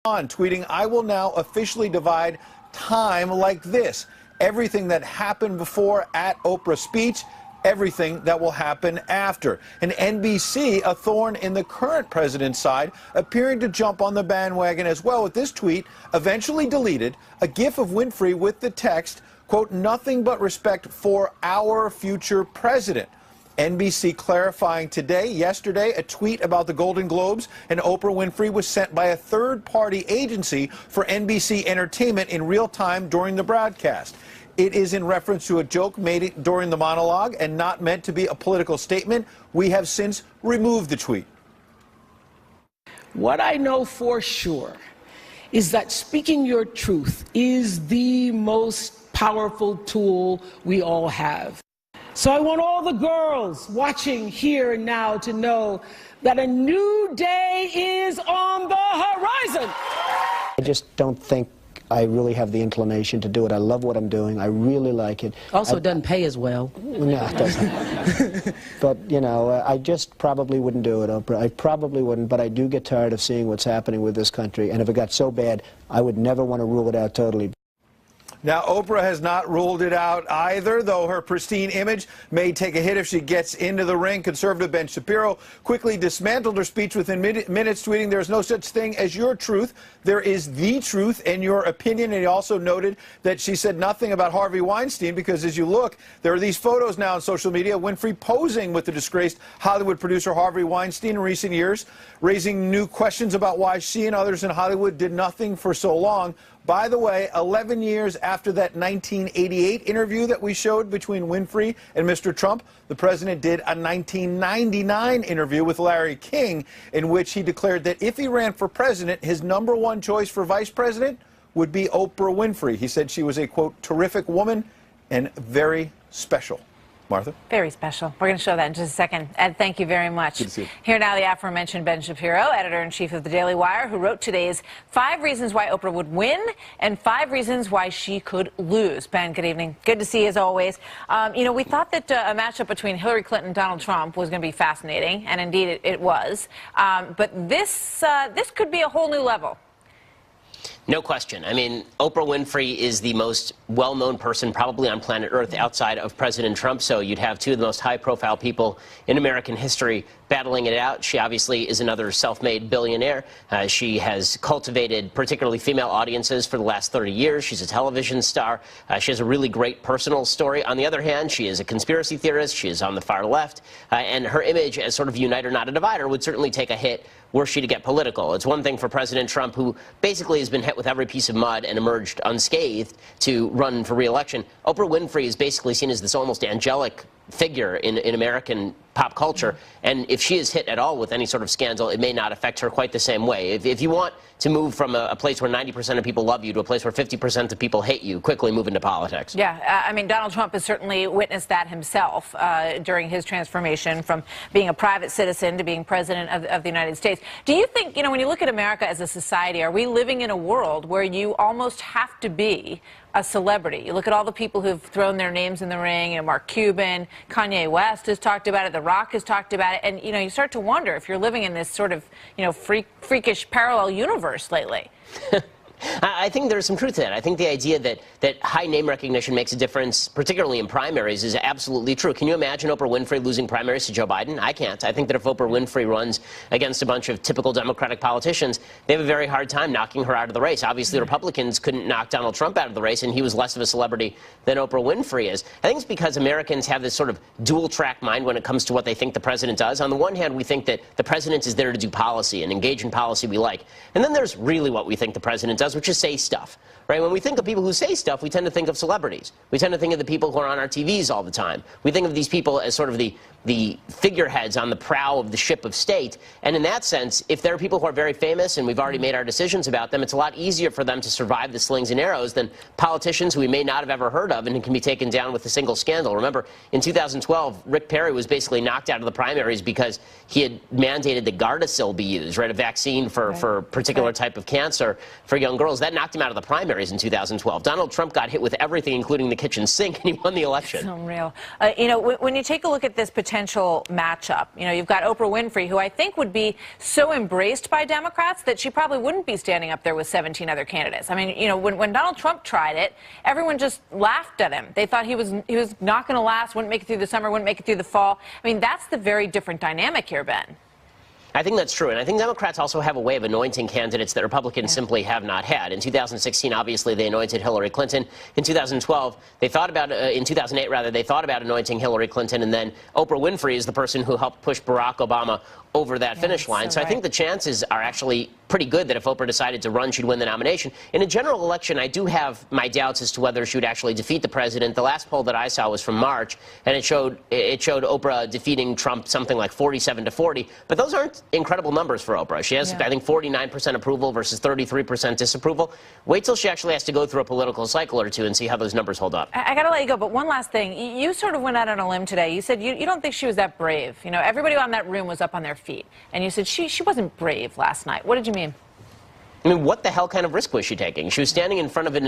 on, tweeting, "I will now officially divide time like this. Everything that happened before at Oprah's speech, everything that will happen after." And NBC, a thorn in the current president's side, appearing to jump on the bandwagon as well with this tweet, eventually deleted, a gif of Winfrey with the text, quote, "Nothing but respect for our future president." NBC clarifying yesterday, a tweet about the Golden Globes and Oprah Winfrey was sent by a third-party agency for NBC Entertainment in real time during the broadcast. It is in reference to a joke made during the monologue and not meant to be a political statement. We have since removed the tweet. What I know for sure is that speaking your truth is the most powerful tool we all have. So I want all the girls watching here and now to know that a new day is on the horizon. I just don't think I really have the inclination to do it. I love what I'm doing. I really like it. Also, it doesn't pay as well. No, it doesn't. But, you know, I just probably wouldn't do it, Oprah. I probably wouldn't, but I do get tired of seeing what's happening with this country. And if it got so bad, I would never want to rule it out totally. Now, Oprah has not ruled it out either, though her pristine image may take a hit if she gets into the ring. Conservative Ben Shapiro quickly dismantled her speech within minutes, tweeting, "There's no such thing as your truth. There is the truth and your opinion." And he also noted that she said nothing about Harvey Weinstein because, as you look, there are these photos now on social media, Winfrey posing with the disgraced Hollywood producer Harvey Weinstein in recent years, raising new questions about why she and others in Hollywood did nothing for so long. By the way, 11 years after that 1988 interview that we showed between Winfrey and Mr. Trump, the president did a 1999 interview with Larry King in which he declared that if he ran for president, his #1 choice for vice president would be Oprah Winfrey. He said she was a, quote, "terrific woman and very special." Martha? Very special. We're going to show that in just a second. Ed, thank you very much. Good to see you. Here now, the aforementioned Ben Shapiro, editor-in-chief of the Daily Wire, who wrote today's 5 reasons why Oprah would win and 5 reasons why she could lose. Ben, good evening. Good to see you as always. You know, we thought that a matchup between Hillary Clinton and Donald Trump was going to be fascinating, and indeed it was. But this could be a whole new level. No question. I mean, Oprah Winfrey is the most well-known person probably on planet Earth outside of President Trump, so you'd have 2 of the most high-profile people in American history battling it out. She obviously is another self-made billionaire. She has cultivated particularly female audiences for the last 30 years. She's a television star. She has a really great personal story. On the other hand, she is a conspiracy theorist. She is on the far left. And her image as sort of uniter, not a divider, would certainly take a hit were she to get political. It's one thing for President Trump, who basically has been hit with every piece of mud and emerged unscathed, to run for re-election. Oprah Winfrey is basically seen as this almost angelic figure in American pop culture, and if she is hit at all with any sort of scandal, it may not affect her quite the same way. If you want to move from a place where 90% of people love you to a place where 50% of people hate you, quickly move into politics. Yeah, I mean, Donald Trump has certainly witnessed that himself during his transformation from being a private citizen to being president of the United States. Do you think, you know, when you look at America as a society, are we living in a world where you almost have to be a celebrity? You look at all the people who've thrown their names in the ring, you know, Mark Cuban, Kanye West has talked about it, The Rock has talked about it, and, you know, you start to wonder if you're living in this sort of, you know, freakish parallel universe lately. I think there's some truth to that. I think the idea that high name recognition makes a difference, particularly in primaries, is absolutely true. Can you imagine Oprah Winfrey losing primaries to Joe Biden? I can't. I think that if Oprah Winfrey runs against a bunch of typical Democratic politicians, they have a very hard time knocking her out of the race. Obviously, Republicans couldn't knock Donald Trump out of the race, and he was less of a celebrity than Oprah Winfrey is. I think it's because Americans have this sort of dual-track mind when it comes to what they think the president does. On the one hand, we think that the president is there to do policy and engage in policy we like. And then there's really what we think the president does, which is say stuff, right? When we think of people who say stuff, we tend to think of celebrities. We tend to think of the people who are on our TVs all the time. We think of these people as sort of the figureheads on the prow of the ship of state. And in that sense, if there are people who are very famous and we've already made our decisions about them, it's a lot easier for them to survive the slings and arrows than politicians who we may not have ever heard of and who can be taken down with a single scandal. Remember, in 2012, Rick Perry was basically knocked out of the primaries because he had mandated that Gardasil be used, right? A vaccine for a particular type of cancer for young girls. That knocked him out of the primaries in 2012. Donald Trump got hit with everything, including the kitchen sink, and he won the election. It's unreal. When you take a look at this potential matchup, you've got Oprah Winfrey, who I think would be so embraced by Democrats that she probably wouldn't be standing up there with 17 other candidates. I mean, when Donald Trump tried it, everyone just laughed at him. They thought he was not going to last, wouldn't make it through the summer, wouldn't make it through the fall. I mean, that's the very different dynamic here, Ben. I think that's true, and I think Democrats also have a way of anointing candidates that Republicans simply have not had. In 2016, obviously, they anointed Hillary Clinton. In 2012, in 2008, rather, they thought about anointing Hillary Clinton, and then Oprah Winfrey is the person who helped push Barack Obama over that finish line. So I think the chances are actually pretty good that if Oprah decided to run, she'd win the nomination. In a general election, I do have my doubts as to whether she would actually defeat the president. The last poll that I saw was from March, and it showed Oprah defeating Trump something like 47-40. But those aren't incredible numbers for Oprah. She has, I think, 49% approval versus 33% disapproval. Wait till she actually has to go through a political cycle or two and see how those numbers hold up. I got to let you go, but one last thing. You sort of went out on a limb today. You said you don't think she was that brave. Everybody on that room was up on their feet. And you said she wasn't brave last night. What did you mean? I mean, what the hell kind of risk was she taking? She was standing in front of an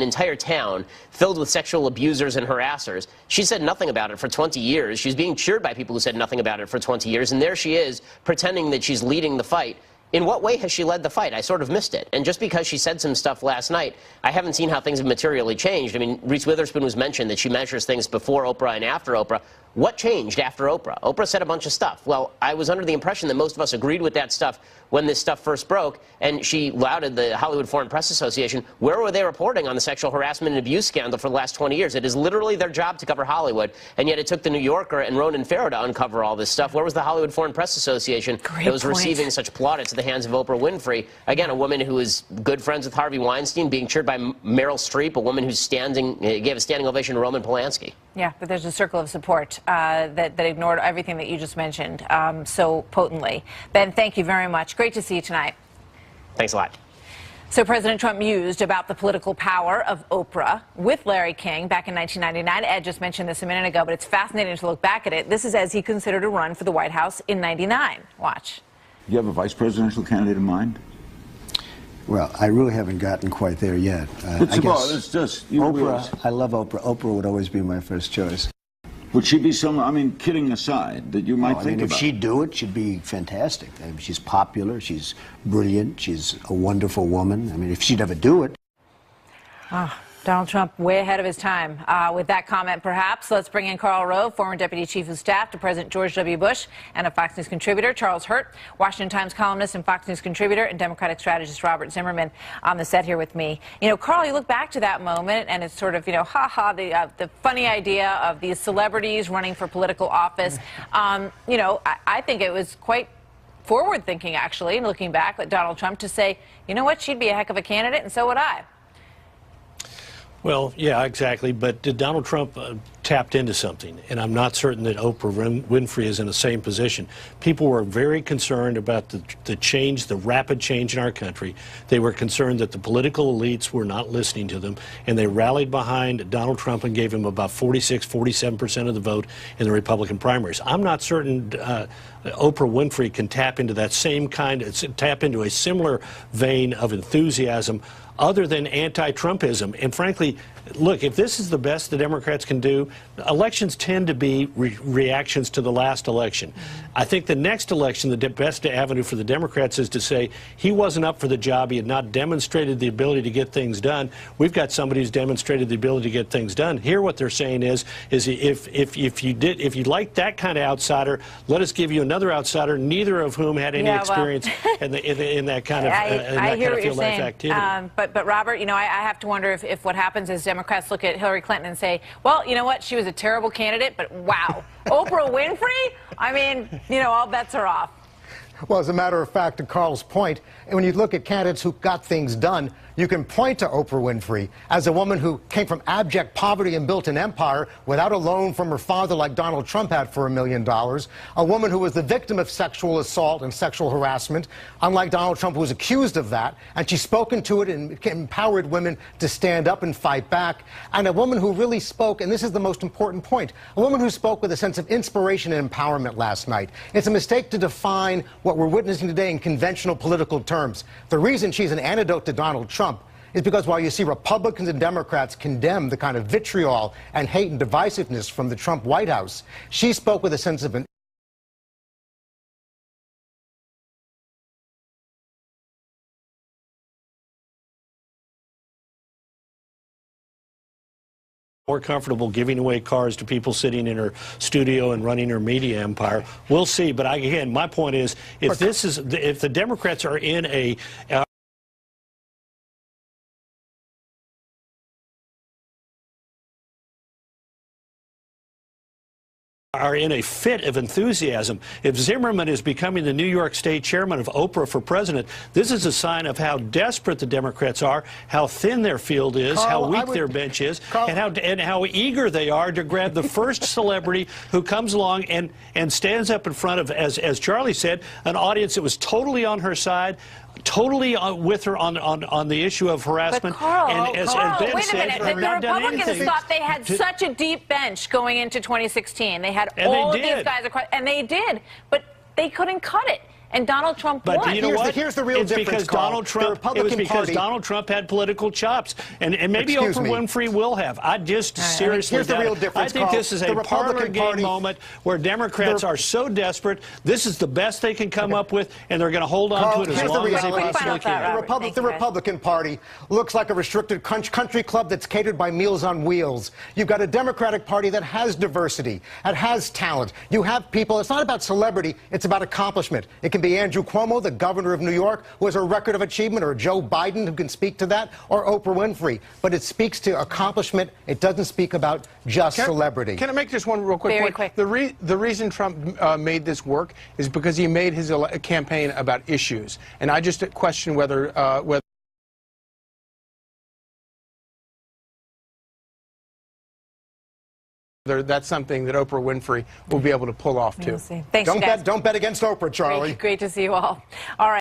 entire town filled with sexual abusers and harassers. She said nothing about it for 20 years. She's being cheered by people who said nothing about it for 20 years. And there she is, pretending that she's leading the fight. In what way has she led the fight? I sort of missed it. And just because she said some stuff last night, I haven't seen how things have materially changed. I mean, Reese Witherspoon was mentioned that she measures things before Oprah and after Oprah. What changed after Oprah? Oprah said a bunch of stuff. Well, I was under the impression that most of us agreed with that stuff when this stuff first broke, and she lauded the Hollywood Foreign Press Association. Where were they reporting on the sexual harassment and abuse scandal for the last 20 years? It is literally their job to cover Hollywood, and yet it took the New Yorker and Ronan Farrow to uncover all this stuff. Where was the Hollywood Foreign Press Association that was receiving such plaudits at the hands of Oprah Winfrey? Again, a woman who is good friends with Harvey Weinstein, being cheered by Meryl Streep, a woman who's gave a standing ovation to Roman Polanski. Yeah, but there's a circle of support that ignored everything that you just mentioned so potently. Ben, thank you very much. Great to see you tonight. Thanks a lot. So President Trump mused about the political power of Oprah with Larry King back in 1999. Ed just mentioned this a minute ago, but it's fascinating to look back at it. This is as he considered a run for the White House in '99. Watch. Do you have a vice presidential candidate in mind? Well, I really haven't gotten quite there yet. I guess it's just Oprah. I love Oprah. Oprah would always be my first choice. Would she be someone, I mean, kidding aside, that you might think about? If she'd do it, she'd be fantastic. I mean, she's popular, she's brilliant, she's a wonderful woman. I mean, if she'd ever do it. Donald Trump way ahead of his time. With that comment, perhaps, let's bring in Karl Rove, former Deputy Chief of Staff to President George W. Bush and a Fox News contributor, Charles Hurt, Washington Times columnist and Fox News contributor, and Democratic strategist Robert Zimmerman on the set here with me. Karl, you look back to that moment, and it's sort of, the funny idea of these celebrities running for political office. I think it was quite forward-thinking, actually, looking back at Donald Trump to say, you know what, she'd be a heck of a candidate, and so would I. Well, yeah, exactly. But Donald Trump tapped into something, and I'm not certain that Oprah Winfrey is in the same position. People were very concerned about the change, the rapid change in our country. They were concerned that the political elites were not listening to them, and they rallied behind Donald Trump and gave him about 47% of the vote in the Republican primaries. I'm not certain Oprah Winfrey can tap into that same tap into a similar vein of enthusiasm other than anti-Trumpism. And frankly, look, if this is the best the Democrats can do, elections tend to be reactions to the last election. I think the next election, the best avenue for the Democrats is to say he wasn't up for the job. He had not demonstrated the ability to get things done. We've got somebody who's demonstrated the ability to get things done. Here, what they're saying is if you like that kind of outsider, let us give you another outsider, neither of whom had any experience in that kind of field life activity. But Robert, I have to wonder if what happens is Democrats look at Hillary Clinton and say, well, you know what, she was a terrible candidate, but wow, Oprah Winfrey? I mean, all bets are off. Well, as a matter of fact, to Carl's point, when you look at candidates who got things done, you can point to Oprah Winfrey as a woman who came from abject poverty and built an empire without a loan from her father like Donald Trump had for $1 million, a woman who was the victim of sexual assault and sexual harassment, unlike Donald Trump, who was accused of that, and she's spoken to it and empowered women to stand up and fight back, and a woman who really spoke, and this is the most important point, a woman who spoke with a sense of inspiration and empowerment last night. It's a mistake to define what we're witnessing today in conventional political terms. The reason she's an antidote to Donald Trump is because while you see Republicans and Democrats condemn the kind of vitriol and hate and divisiveness from the Trump White House, she spoke with a sense of more comfortable giving away cars to people sitting in her studio and running her media empire. We'll see. But again, my point is, if the Democrats are in a fit of enthusiasm. If Zimmerman is becoming the New York State chairman of Oprah for president, this is a sign of how desperate the Democrats are, how thin their field is, Carl, how weak their bench is, and how eager they are to grab the first celebrity who comes along and stands up in front of, as Charlie said, an audience that was totally on her side, totally with her on the issue of harassment. But Carl, and as Ben wait a said, minute. The Republicans thought they had such a deep bench going into 2016. They had all of these guys across, and they did, but they couldn't cut it. And Donald Trump won. But you know what? Here's the real it's difference, because Carl. Donald Trump. It was because Donald Trump had political chops, and maybe Oprah Winfrey will have. I just seriously here's the real difference, I think Carl. this is a parlor game moment where Democrats are so desperate. This is the best they can come up with, and they're going to hold on to it as long as they possibly can. The Republican Party looks like a restricted country club that's catered by Meals on Wheels. You've got a Democratic Party that has diversity, that has talent. You have people. It's not about celebrity. It's about accomplishment. It can be Andrew Cuomo, the governor of New York, who has a record of achievement, or Joe Biden, who can speak to that, or Oprah Winfrey. But it speaks to accomplishment. It doesn't speak about just celebrity. Can I make just one real quick point? Very quick. The reason Trump made this work is because he made his campaign about issues. And I just question whether that's something that Oprah Winfrey will be able to pull off, too. Thanks, don't bet against Oprah, Charlie. Great to see you all. All right.